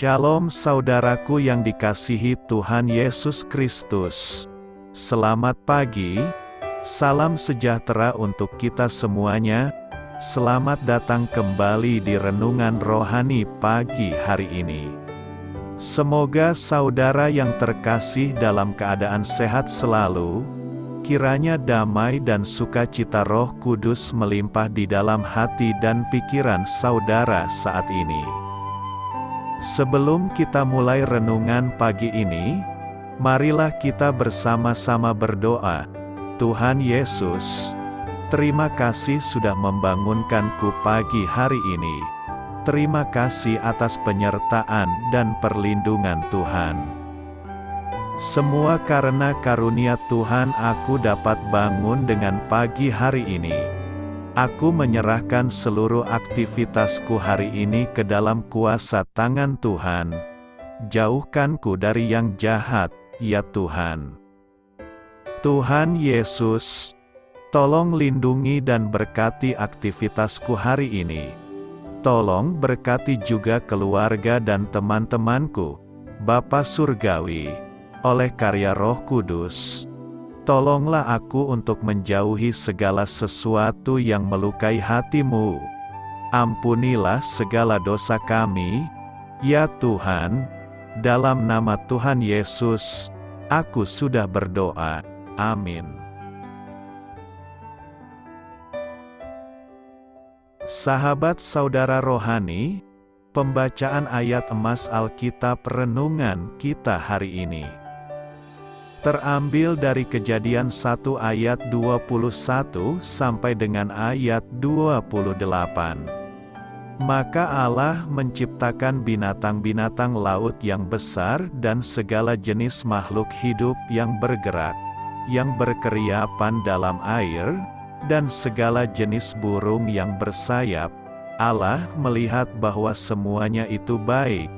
Shalom saudaraku yang dikasihi Tuhan Yesus Kristus. Selamat pagi, salam sejahtera untuk kita semuanya. Selamat datang kembali di Renungan Rohani pagi hari ini. Semoga saudara yang terkasih dalam keadaan sehat selalu. Kiranya damai dan sukacita Roh Kudus melimpah di dalam hati dan pikiran saudara saat ini. Sebelum kita mulai renungan pagi ini, marilah kita bersama-sama berdoa. Tuhan Yesus, terima kasih sudah membangunkanku pagi hari ini. Terima kasih atas penyertaan dan perlindungan Tuhan. Semua karena karunia Tuhan aku dapat bangun dengan pagi hari ini. Aku menyerahkan seluruh aktivitasku hari ini ke dalam kuasa tangan Tuhan. Jauhkanku dari yang jahat, ya Tuhan. Tuhan Yesus, tolong lindungi dan berkati aktivitasku hari ini. Tolong berkati juga keluarga dan teman-temanku, Bapa Surgawi, oleh karya Roh Kudus. Tolonglah aku untuk menjauhi segala sesuatu yang melukai hati-Mu. Ampunilah segala dosa kami, ya Tuhan. Dalam nama Tuhan Yesus, aku sudah berdoa. Amin. Sahabat saudara rohani, pembacaan ayat emas Alkitab renungan kita hari ini terambil dari Kejadian 1 ayat 21 sampai dengan ayat 28. Maka Allah menciptakan binatang-binatang laut yang besar dan segala jenis makhluk hidup yang bergerak, yang berkeriapan dalam air, dan segala jenis burung yang bersayap. Allah melihat bahwa semuanya itu baik.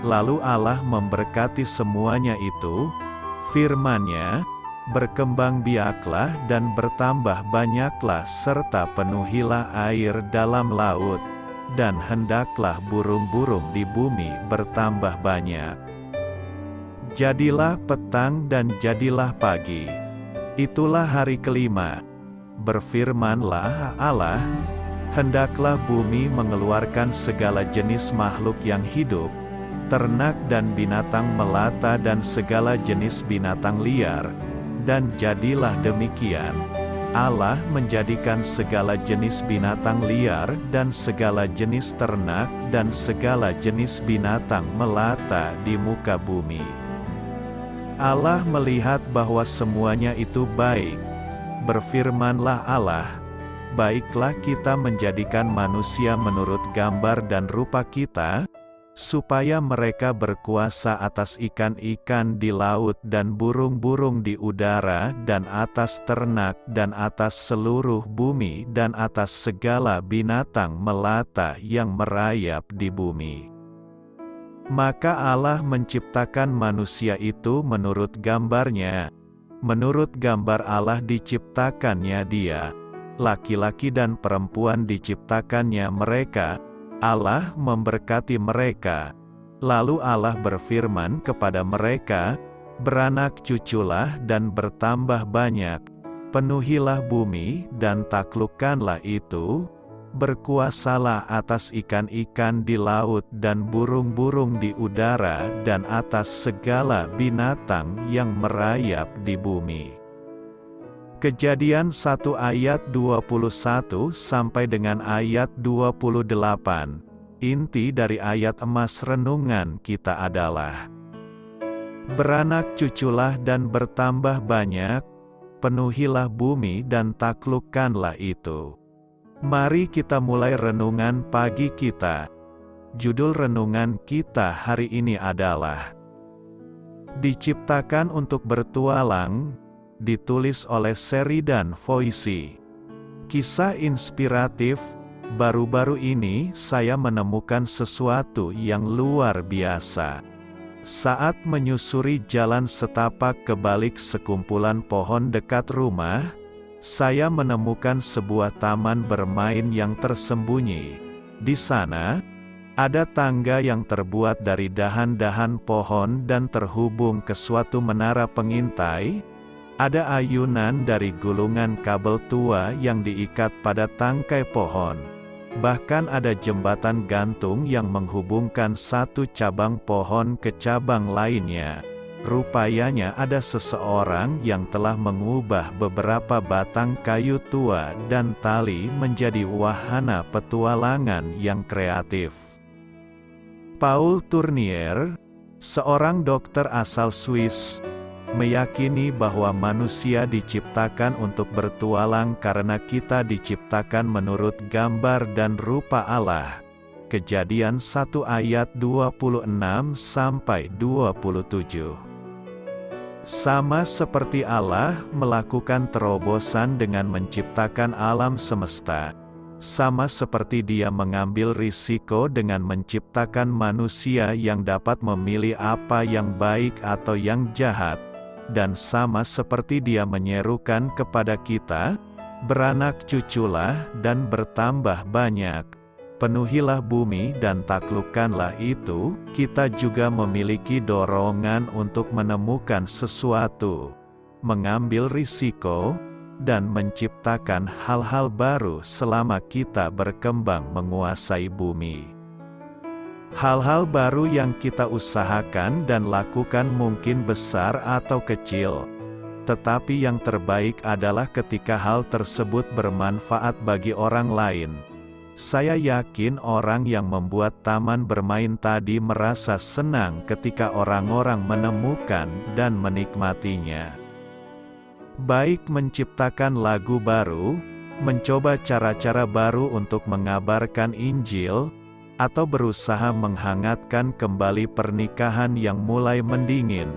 Lalu Allah memberkati semuanya itu. Firman-Nya, berkembang biaklah dan bertambah banyaklah serta penuhilah air dalam laut, dan hendaklah burung-burung di bumi bertambah banyak. Jadilah petang dan jadilah pagi. Itulah hari kelima. Berfirmanlah Allah, hendaklah bumi mengeluarkan segala jenis makhluk yang hidup, ternak dan binatang melata dan segala jenis binatang liar, dan jadilah demikian. Allah menjadikan segala jenis binatang liar dan segala jenis ternak dan segala jenis binatang melata di muka bumi. Allah melihat bahwa semuanya itu baik. Berfirmanlah Allah, baiklah kita menjadikan manusia menurut gambar dan rupa kita, supaya mereka berkuasa atas ikan-ikan di laut dan burung-burung di udara dan atas ternak dan atas seluruh bumi dan atas segala binatang melata yang merayap di bumi. Maka Allah menciptakan manusia itu menurut gambar-Nya. Menurut gambar Allah diciptakannya dia. Laki-laki dan perempuan diciptakannya mereka. Allah memberkati mereka. Lalu Allah berfirman kepada mereka, beranak cuculah dan bertambah banyak, penuhilah bumi dan taklukkanlah itu, berkuasalah atas ikan-ikan di laut dan burung-burung di udara dan atas segala binatang yang merayap di bumi. Kejadian 1 ayat 21 sampai dengan ayat 28. Inti dari ayat emas renungan kita adalah beranak cuculah dan bertambah banyak, penuhilah bumi dan taklukkanlah itu. Mari kita mulai renungan pagi kita. Judul renungan kita hari ini adalah Diciptakan untuk Bertualang. Ditulis oleh Sheridan Voysey. Kisah inspiratif. Baru-baru ini saya menemukan sesuatu yang luar biasa. Saat menyusuri jalan setapak ke balik sekumpulan pohon dekat rumah, saya menemukan sebuah taman bermain yang tersembunyi. Di sana, Ada tangga yang terbuat dari dahan-dahan pohon dan terhubung ke suatu menara pengintai. Ada ayunan dari gulungan kabel tua yang diikat pada tangkai pohon. Bahkan ada jembatan gantung yang menghubungkan satu cabang pohon ke cabang lainnya. Rupanya ada seseorang yang telah mengubah beberapa batang kayu tua dan tali menjadi wahana petualangan yang kreatif. Paul Tournier, seorang dokter asal Swiss, meyakini bahwa manusia diciptakan untuk bertualang karena kita diciptakan menurut gambar dan rupa Allah. Kejadian 1 ayat 26-27. Sama seperti Allah melakukan terobosan dengan menciptakan alam semesta, sama seperti Dia mengambil risiko dengan menciptakan manusia yang dapat memilih apa yang baik atau yang jahat, dan sama seperti Dia menyerukan kepada kita, beranak cuculah dan bertambah banyak. Penuhilah bumi dan taklukkanlah itu, kita juga memiliki dorongan untuk menemukan sesuatu, mengambil risiko, dan menciptakan hal-hal baru selama kita berkembang menguasai bumi. Hal-hal baru yang kita usahakan dan lakukan mungkin besar atau kecil, tetapi yang terbaik adalah ketika hal tersebut bermanfaat bagi orang lain. Saya yakin orang yang membuat taman bermain tadi merasa senang ketika orang-orang menemukan dan menikmatinya. Baik menciptakan lagu baru, mencoba cara-cara baru untuk mengabarkan Injil, atau berusaha menghangatkan kembali pernikahan yang mulai mendingin.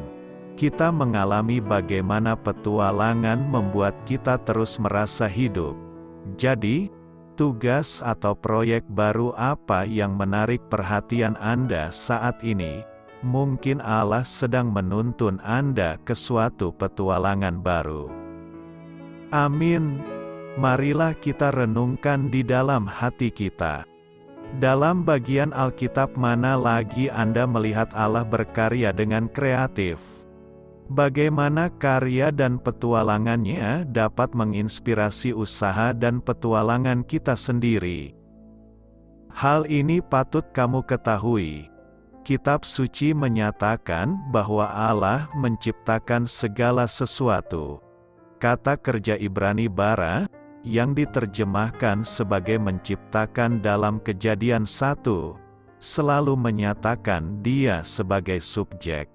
Kita mengalami bagaimana petualangan membuat kita terus merasa hidup. Jadi, tugas atau proyek baru apa yang menarik perhatian Anda saat ini? Mungkin Allah sedang menuntun Anda ke suatu petualangan baru. Amin. Marilah kita renungkan di dalam hati kita. Dalam bagian Alkitab mana lagi Anda melihat Allah berkarya dengan kreatif? Bagaimana karya dan petualangannya dapat menginspirasi usaha dan petualangan kita sendiri? Hal ini patut kamu ketahui. Kitab suci menyatakan bahwa Allah menciptakan segala sesuatu. Kata kerja Ibrani bara, yang diterjemahkan sebagai menciptakan dalam Kejadian 1, selalu menyatakan Dia sebagai subjek.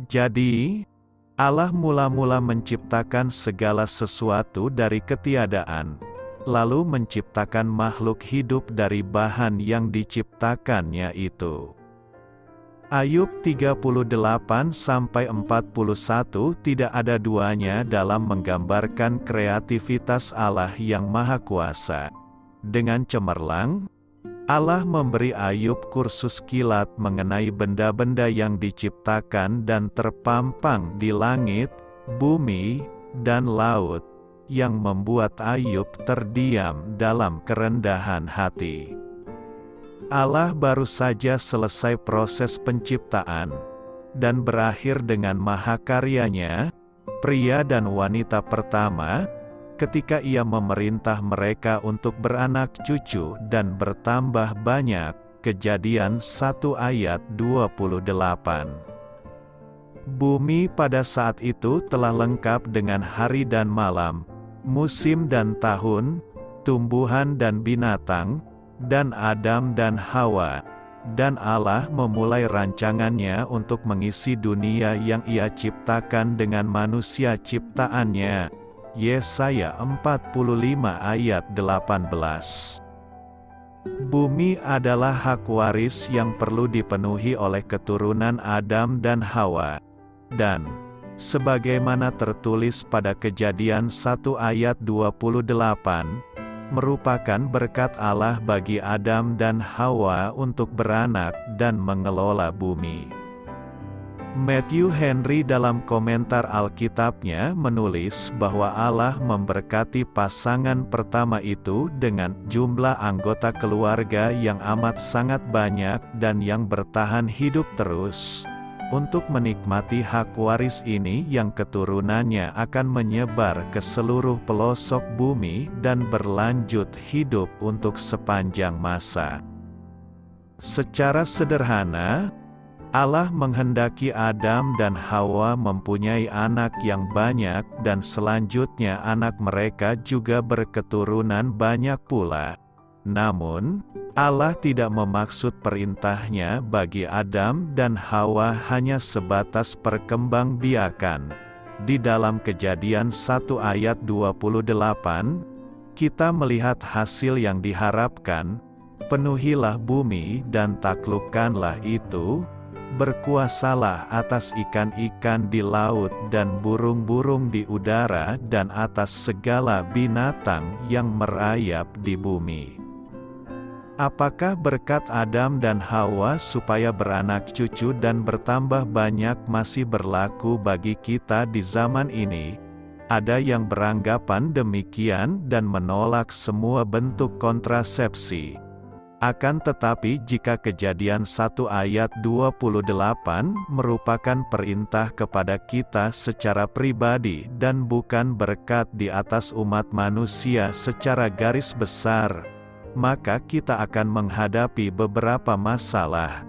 Jadi, Allah mula-mula menciptakan segala sesuatu dari ketiadaan, lalu menciptakan makhluk hidup dari bahan yang diciptakannya itu. Ayub 38-41 tidak ada duanya dalam menggambarkan kreativitas Allah yang Maha Kuasa. Dengan cemerlang, Allah memberi Ayub kursus kilat mengenai benda-benda yang diciptakan dan terpampang di langit, bumi, dan laut, yang membuat Ayub terdiam dalam kerendahan hati. Allah baru saja selesai proses penciptaan, dan berakhir dengan mahakaryanya, pria dan wanita pertama, ketika Ia memerintah mereka untuk beranak cucu dan bertambah banyak. Kejadian 1 ayat 28. Bumi pada saat itu telah lengkap dengan hari dan malam, musim dan tahun, tumbuhan dan binatang, dan Adam dan Hawa, dan Allah memulai rancangannya untuk mengisi dunia yang Ia ciptakan dengan manusia ciptaannya. Yesaya 45 ayat 18. Bumi adalah hak waris yang perlu dipenuhi oleh keturunan Adam dan Hawa. Dan, sebagaimana tertulis pada Kejadian 1 ayat 28, merupakan berkat Allah bagi Adam dan Hawa untuk beranak dan mengelola bumi. Matthew Henry dalam komentar Alkitabnya menulis bahwa Allah memberkati pasangan pertama itu dengan jumlah anggota keluarga yang amat sangat banyak dan yang bertahan hidup terus, untuk menikmati hak waris ini yang keturunannya akan menyebar ke seluruh pelosok bumi dan berlanjut hidup untuk sepanjang masa. Secara sederhana, Allah menghendaki Adam dan Hawa mempunyai anak yang banyak dan selanjutnya anak mereka juga berketurunan banyak pula. Namun, Allah tidak memaksud perintahnya bagi Adam dan Hawa hanya sebatas perkembangbiakan. Di dalam Kejadian 1 ayat 28, kita melihat hasil yang diharapkan, penuhilah bumi dan taklukkanlah itu, berkuasalah atas ikan-ikan di laut dan burung-burung di udara dan atas segala binatang yang merayap di bumi. Apakah berkat Adam dan Hawa supaya beranak cucu dan bertambah banyak masih berlaku bagi kita di zaman ini? Ada yang beranggapan demikian dan menolak semua bentuk kontrasepsi. Akan tetapi jika Kejadian 1 ayat 28 merupakan perintah kepada kita secara pribadi dan bukan berkat di atas umat manusia secara garis besar, maka kita akan menghadapi beberapa masalah,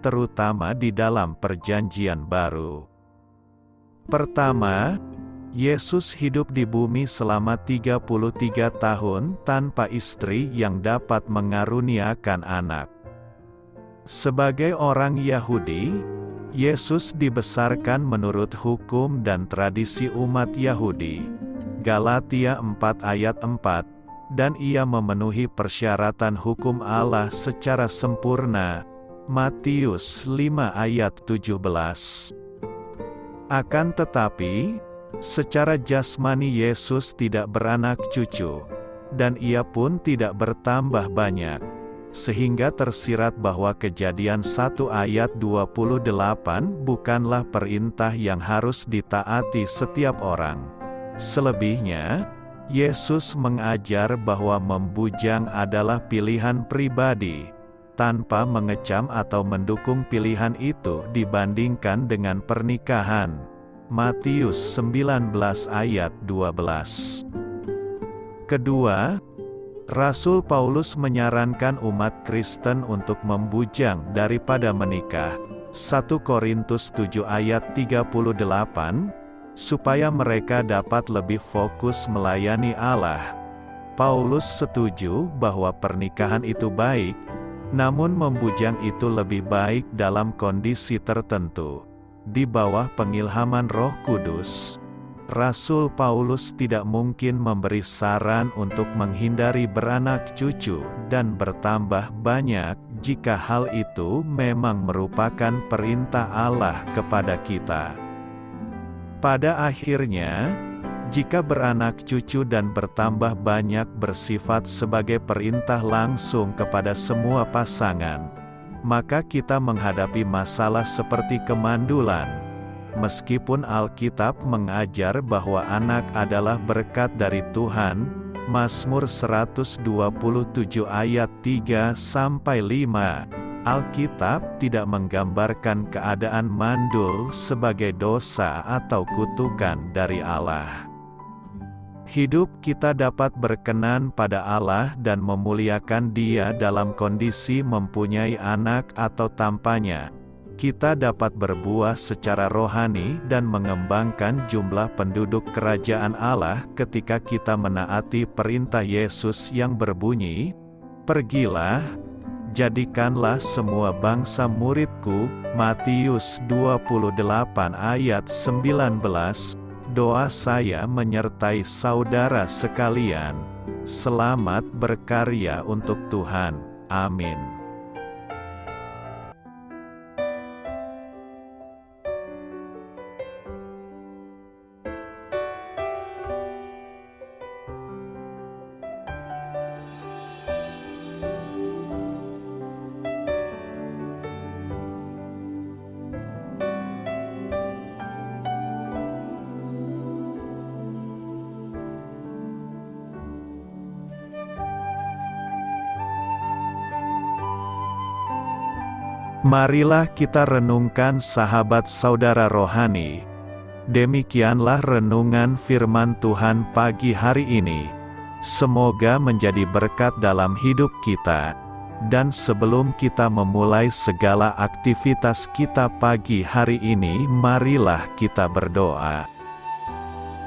terutama di dalam Perjanjian Baru. Pertama, Yesus hidup di bumi selama 33 tahun tanpa istri yang dapat mengaruniakan anak. Sebagai orang Yahudi, Yesus dibesarkan menurut hukum dan tradisi umat Yahudi. Galatia 4 ayat 4, dan ia memenuhi persyaratan hukum Allah secara sempurna. Matius 5 ayat 17. Akan tetapi, secara jasmani Yesus tidak beranak cucu, dan ia pun tidak bertambah banyak, sehingga tersirat bahwa Kejadian 1 ayat 28 bukanlah perintah yang harus ditaati setiap orang. Selebihnya, Yesus mengajar bahwa membujang adalah pilihan pribadi, tanpa mengecam atau mendukung pilihan itu dibandingkan dengan pernikahan. Matius 19 ayat 12. Kedua, Rasul Paulus menyarankan umat Kristen untuk membujang daripada menikah. 1 Korintus 7 ayat 38, supaya mereka dapat lebih fokus melayani Allah. Paulus setuju bahwa pernikahan itu baik, namun membujang itu lebih baik dalam kondisi tertentu. Di bawah pengilhaman Roh Kudus, Rasul Paulus tidak mungkin memberi saran untuk menghindari beranak cucu dan bertambah banyak jika hal itu memang merupakan perintah Allah kepada kita. Pada akhirnya, jika beranak cucu dan bertambah banyak bersifat sebagai perintah langsung kepada semua pasangan, maka kita menghadapi masalah seperti kemandulan. Meskipun Alkitab mengajar bahwa anak adalah berkat dari Tuhan, Mazmur 127 ayat 3-5, Alkitab tidak menggambarkan keadaan mandul sebagai dosa atau kutukan dari Allah. Hidup kita dapat berkenan pada Allah dan memuliakan Dia dalam kondisi mempunyai anak atau tanpanya. Kita dapat berbuah secara rohani dan mengembangkan jumlah penduduk kerajaan Allah ketika kita menaati perintah Yesus yang berbunyi, "Pergilah, jadikanlah semua bangsa muridku." Matius 28 ayat 19. Doa saya menyertai saudara sekalian. Selamat berkarya untuk Tuhan. Amin. Marilah kita renungkan sahabat saudara rohani. Demikianlah renungan firman Tuhan pagi hari ini. Semoga menjadi berkat dalam hidup kita. Dan sebelum kita memulai segala aktivitas kita pagi hari ini, marilah kita berdoa.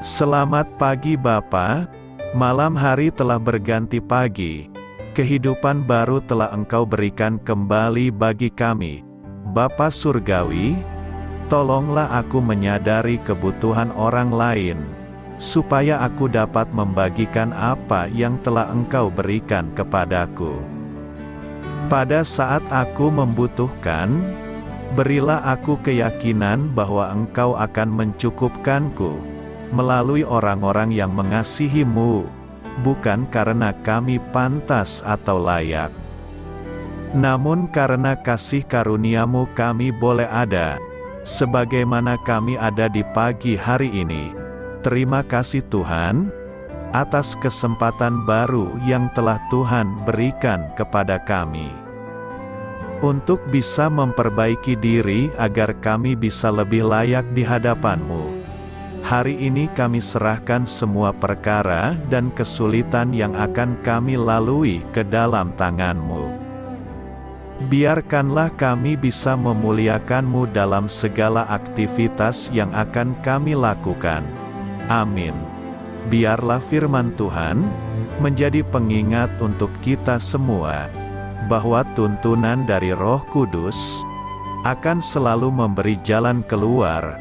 Selamat pagi Bapa, malam hari telah berganti pagi. Kehidupan baru telah Engkau berikan kembali bagi kami. Bapa Surgawi, tolonglah aku menyadari kebutuhan orang lain, supaya aku dapat membagikan apa yang telah Engkau berikan kepadaku. Pada saat aku membutuhkan, berilah aku keyakinan bahwa Engkau akan mencukupkanku, melalui orang-orang yang mengasihi-Mu, bukan karena kami pantas atau layak, namun karena kasih karunia-Mu kami boleh ada, sebagaimana kami ada di pagi hari ini. Terima kasih Tuhan, atas kesempatan baru yang telah Tuhan berikan kepada kami, untuk bisa memperbaiki diri agar kami bisa lebih layak di hadapan-Mu. Hari ini kami serahkan semua perkara dan kesulitan yang akan kami lalui ke dalam tangan-Mu. Biarkanlah kami bisa memuliakan-Mu dalam segala aktivitas yang akan kami lakukan. Amin. Biarlah firman Tuhan menjadi pengingat untuk kita semua, bahwa tuntunan dari Roh Kudus akan selalu memberi jalan keluar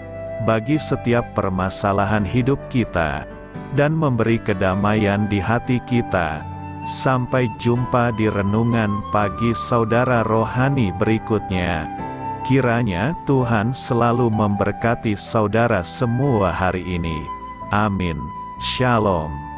bagi setiap permasalahan hidup kita, dan memberi kedamaian di hati kita. Sampai jumpa di renungan pagi saudara rohani berikutnya. Kiranya Tuhan selalu memberkati saudara semua hari ini. Amin. Shalom.